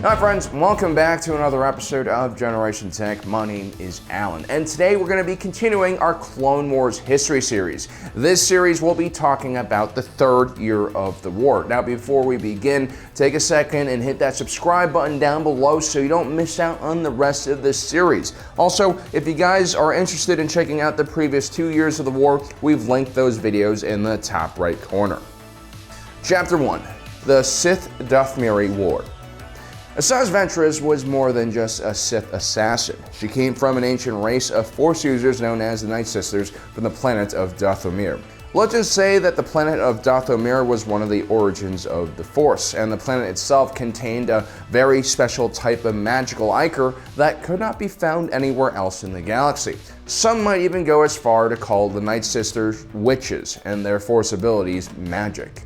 Hi friends, welcome back to another episode of Generation Tech. My name is Alan, and today we're going to be continuing our Clone Wars history series. This series will be talking about the third year of the war. Now before we begin, take a second and hit that subscribe button down below so you don't miss out on the rest of this series. Also, if you guys are interested in checking out the previous 2 years of the war, we've linked those videos in the top right corner. Chapter 1. The Sith-Dathomiri War. Asajj Ventress was more than just a Sith assassin. She came from an ancient race of Force users known as the Night Sisters from the planet of Dathomir. Legends say that the planet of Dathomir was one of the origins of the Force, and the planet itself contained a very special type of magical ichor that could not be found anywhere else in the galaxy. Some might even go as far to call the Night Sisters witches, and their Force abilities magic.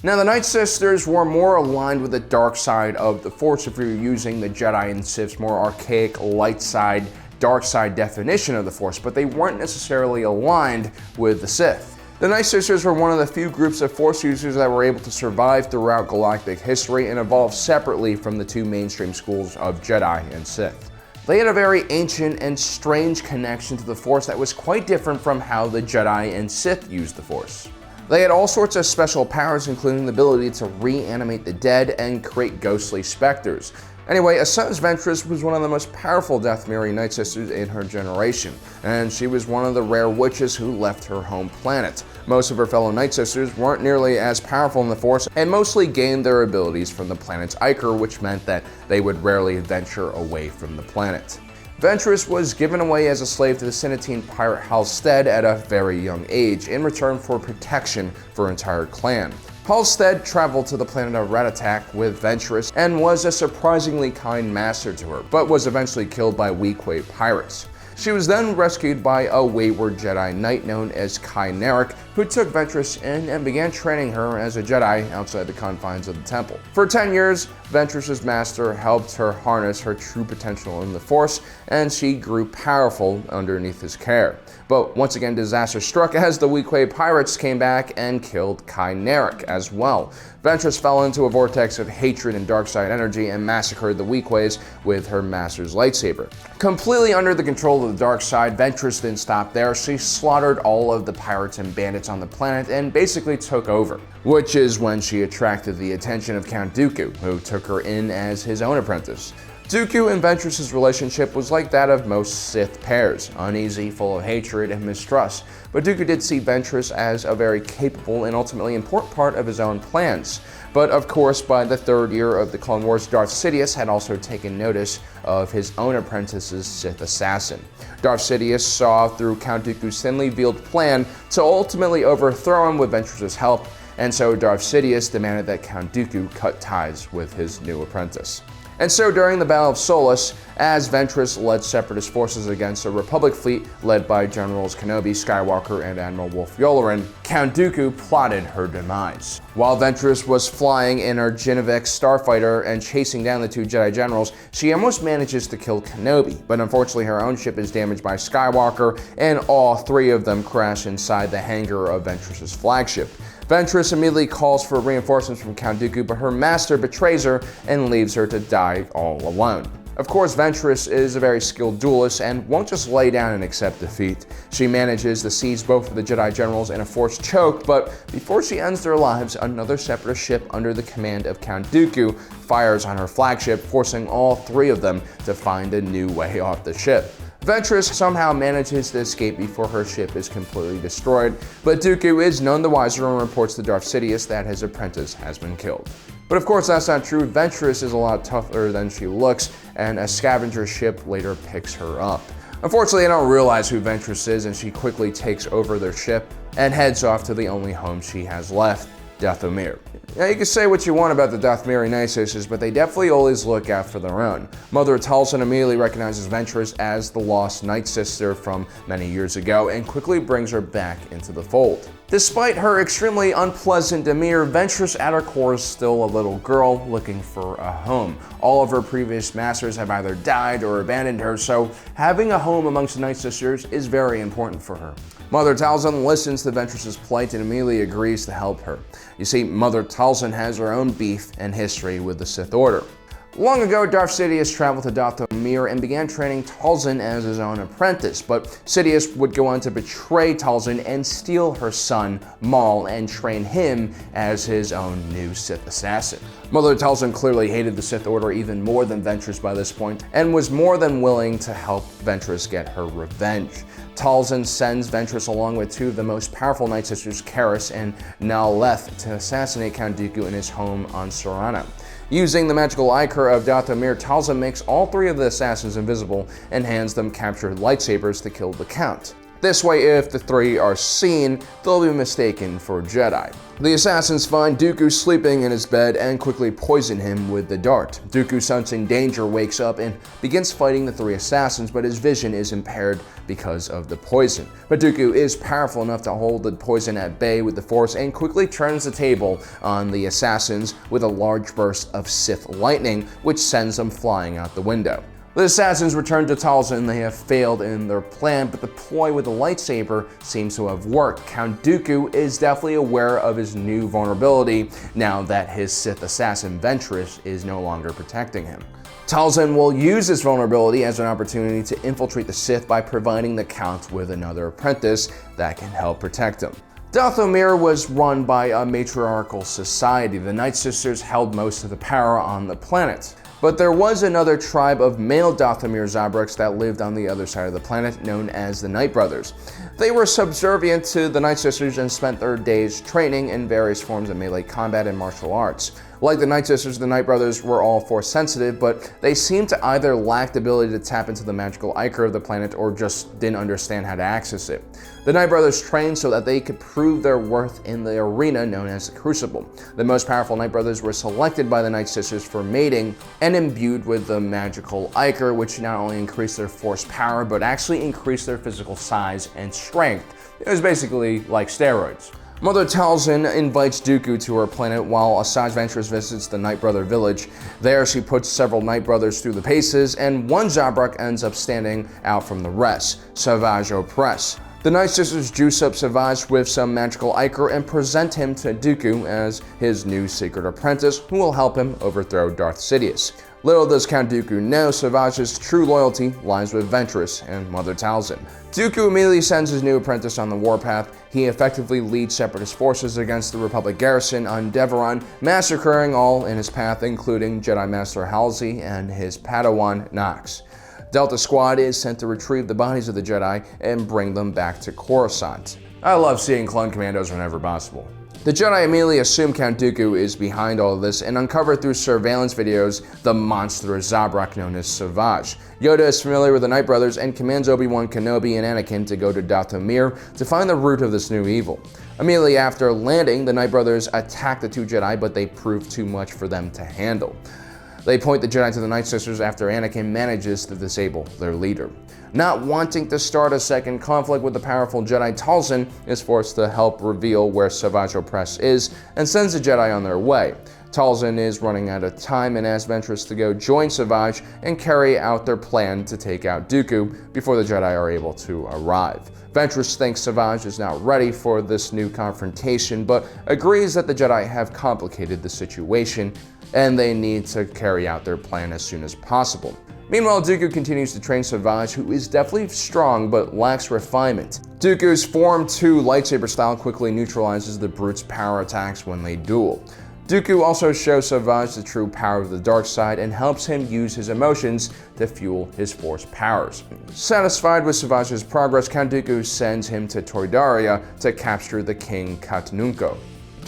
Now, the Night Sisters were more aligned with the dark side of the Force if you're using the Jedi and Sith's more archaic light side, dark side definition of the Force, but they weren't necessarily aligned with the Sith. The Night Sisters were one of the few groups of Force users that were able to survive throughout galactic history and evolve separately from the two mainstream schools of Jedi and Sith. They had a very ancient and strange connection to the Force that was quite different from how the Jedi and Sith used the Force. They had all sorts of special powers, including the ability to reanimate the dead and create ghostly specters. Anyway, Asajj Ventress was one of the most powerful Dathomiri Night Sisters in her generation, and she was one of the rare witches who left her home planet. Most of her fellow Night Sisters weren't nearly as powerful in the Force and mostly gained their abilities from the planet's ichor, which meant that they would rarely venture away from the planet. Ventress was given away as a slave to the Sinatine pirate Halstead at a very young age in return for protection for her entire clan. Halstead traveled to the planet of Ratatak with Ventress and was a surprisingly kind master to her, but was eventually killed by Weequay pirates. She was then rescued by a wayward Jedi Knight known as Kai Narek, who took Ventress in and began training her as a Jedi outside the confines of the temple. For 10 years, Ventress's master helped her harness her true potential in the Force, and she grew powerful underneath his care. But once again, disaster struck as the Weequay pirates came back and killed Kai Narek as well. Ventress fell into a vortex of hatred and dark side energy and massacred the Weequays with her master's lightsaber. Completely under the control of the dark side, Ventress didn't stop there. She slaughtered all of the pirates and bandits on the planet and basically took over, which is when she attracted the attention of Count Dooku, who took her in as his own apprentice. Dooku and Ventress's relationship was like that of most Sith pairs, uneasy, full of hatred and mistrust, but Dooku did see Ventress as a very capable and ultimately important part of his own plans. But of course, by the third year of the Clone Wars, Darth Sidious had also taken notice of his own apprentice's Sith assassin. Darth Sidious saw through Count Dooku's thinly veiled plan to ultimately overthrow him with Ventress's help, and so Darth Sidious demanded that Count Dooku cut ties with his new apprentice. And so during the Battle of Solus, as Ventress led separatist forces against a Republic fleet led by Generals Kenobi, Skywalker, and Admiral Wolf Yularen, Count Dooku plotted her demise. While Ventress was flying in her Genevex starfighter and chasing down the two Jedi generals, she almost manages to kill Kenobi, but unfortunately her own ship is damaged by Skywalker, and all three of them crash inside the hangar of Ventress's flagship. Ventress immediately calls for reinforcements from Count Dooku, but her master betrays her and leaves her to die all alone. Of course, Ventress is a very skilled duelist and won't just lay down and accept defeat. She manages to seize both of the Jedi generals in a forced choke, but before she ends their lives, another separatist ship under the command of Count Dooku fires on her flagship, forcing all three of them to find a new way off the ship. Ventress somehow manages to escape before her ship is completely destroyed, but Dooku is none the wiser and reports to Darth Sidious that his apprentice has been killed. But of course that's not true. Ventress is a lot tougher than she looks, and a scavenger ship later picks her up. Unfortunately, they don't realize who Ventress is, and she quickly takes over their ship and heads off to the only home she has left, Dathomir. Now, you can say what you want about the Dathomiri Night Sisters, but they definitely always look out for their own. Mother Talzin immediately recognizes Ventress as the lost Night Sister from many years ago and quickly brings her back into the fold. Despite her extremely unpleasant demeanor, Ventress at her core is still a little girl looking for a home. All of her previous masters have either died or abandoned her, so having a home amongst the Night Sisters is very important for her. Mother Talzin listens to Ventress's plight and immediately agrees to help her. You see, Mother Talzin has her own beef and history with the Sith Order. Long ago, Darth Sidious traveled to Dathomir and began training Talzin as his own apprentice, but Sidious would go on to betray Talzin and steal her son, Maul, and train him as his own new Sith assassin. Mother Talzin clearly hated the Sith Order even more than Ventress by this point, and was more than willing to help Ventress get her revenge. Talzin sends Ventress along with two of the most powerful Night Sisters, Karis and Na'Leth, to assassinate Count Dooku in his home on Sorana. Using the magical ichor of Dathomir, Talzin makes all three of the assassins invisible and hands them captured lightsabers to kill the Count. This way, if the three are seen, they'll be mistaken for Jedi. The assassins find Dooku sleeping in his bed and quickly poison him with the dart. Dooku, sensing danger, wakes up and begins fighting the three assassins, but his vision is impaired because of the poison. But Dooku is powerful enough to hold the poison at bay with the Force and quickly turns the table on the assassins with a large burst of Sith lightning, which sends them flying out the window. The assassins return to Talzin. They have failed in their plan, but the ploy with the lightsaber seems to have worked. Count Dooku is definitely aware of his new vulnerability now that his Sith assassin Ventress is no longer protecting him. Talzin will use this vulnerability as an opportunity to infiltrate the Sith by providing the Count with another apprentice that can help protect him. Dathomir was run by a matriarchal society. The Night Sisters held most of the power on the planet. But there was another tribe of male Dathomir Zabraks that lived on the other side of the planet, known as the Night Brothers. They were subservient to the Night Sisters and spent their days training in various forms of melee combat and martial arts. Like the Night Sisters, the Night Brothers were all Force sensitive, but they seemed to either lack the ability to tap into the magical ichor of the planet or just didn't understand how to access it. The Night Brothers trained so that they could prove their worth in the arena known as the Crucible. The most powerful Night Brothers were selected by the Night Sisters for mating and imbued with the magical ichor, which not only increased their Force power, but actually increased their physical size and strength. It was basically like steroids. Mother Talzin invites Dooku to her planet while Asajj Ventress visits the Night Brother village. There she puts several Night Brothers through the paces, and one Zabrak ends up standing out from the rest, Savage Opress. The Night Sisters juice up Savage with some magical ichor and present him to Dooku as his new secret apprentice who will help him overthrow Darth Sidious. Little does Count Dooku know, Savage's true loyalty lies with Ventress and Mother Talzin. Dooku immediately sends his new apprentice on the warpath. He effectively leads Separatist forces against the Republic garrison on Deveron, massacring all in his path, including Jedi Master Halsey and his Padawan Nox. Delta Squad is sent to retrieve the bodies of the Jedi and bring them back to Coruscant. I love seeing clone commandos whenever possible. The Jedi immediately assume Count Dooku is behind all of this and uncover through surveillance videos the monstrous Zabrak known as Savage. Yoda is familiar with the Night Brothers and commands Obi-Wan Kenobi and Anakin to go to Dathomir to find the root of this new evil. Immediately after landing, the Night Brothers attack the two Jedi, but they prove too much for them to handle. They point the Jedi to the Night Sisters after Anakin manages to disable their leader. Not wanting to start a second conflict with the powerful Jedi, Talzin is forced to help reveal where Savage Opress is and sends the Jedi on their way. Talzin is running out of time and asks Ventress to go join Savage and carry out their plan to take out Dooku before the Jedi are able to arrive. Ventress thinks Savage is not ready for this new confrontation, but agrees that the Jedi have complicated the situation and they need to carry out their plan as soon as possible. Meanwhile, Dooku continues to train Savage, who is definitely strong but lacks refinement. Dooku's Form 2 lightsaber style quickly neutralizes the brute's power attacks when they duel. Dooku also shows Savage the true power of the dark side and helps him use his emotions to fuel his Force powers. Satisfied with Savage's progress, Count Dooku sends him to Toydaria to capture the King Katnunko.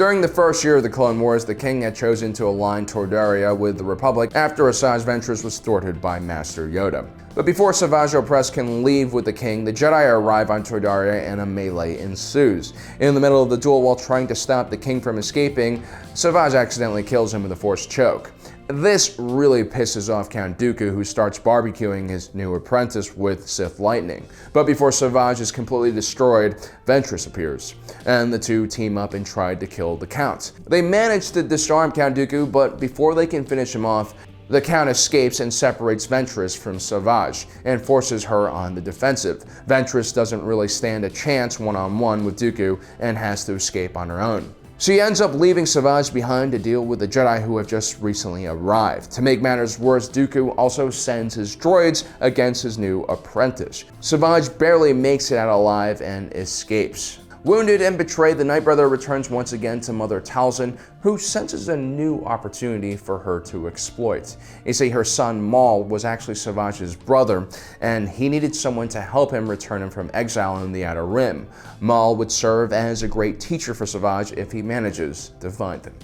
During the first year of the Clone Wars, the King had chosen to align Toydaria with the Republic after Asajj Ventress was thwarted by Master Yoda. But before Savage Opress can leave with the King, the Jedi arrive on Toydaria and a melee ensues. In the middle of the duel, while trying to stop the King from escaping, Savage accidentally kills him with a Force choke. This really pisses off Count Dooku, who starts barbecuing his new apprentice with Sith lightning. But before Savage is completely destroyed, Ventress appears, and the two team up and try to kill the Count. They manage to disarm Count Dooku, but before they can finish him off, the Count escapes and separates Ventress from Savage and forces her on the defensive. Ventress doesn't really stand a chance one-on-one with Dooku and has to escape on her own. So he ends up leaving Savage behind to deal with the Jedi who have just recently arrived. To make matters worse, Dooku also sends his droids against his new apprentice. Savage barely makes it out alive and escapes. Wounded and betrayed, the Night Brother returns once again to Mother Talzin, who senses a new opportunity for her to exploit. You see, her son Maul was actually Savage's brother, and he needed someone to help him return him from exile in the Outer Rim. Maul would serve as a great teacher for Savage if he manages to find him.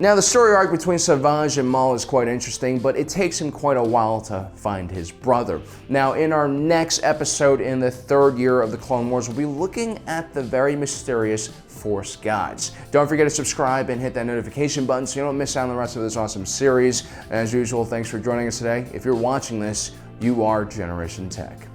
Now, the story arc between Savage and Maul is quite interesting, but it takes him quite a while to find his brother. Now, in our next episode in the third year of the Clone Wars, we'll be looking at the very mysterious Force Gods. Don't forget to subscribe and hit that notification button so you don't miss out on the rest of this awesome series. As usual, thanks for joining us today. If you're watching this, you are Generation Tech.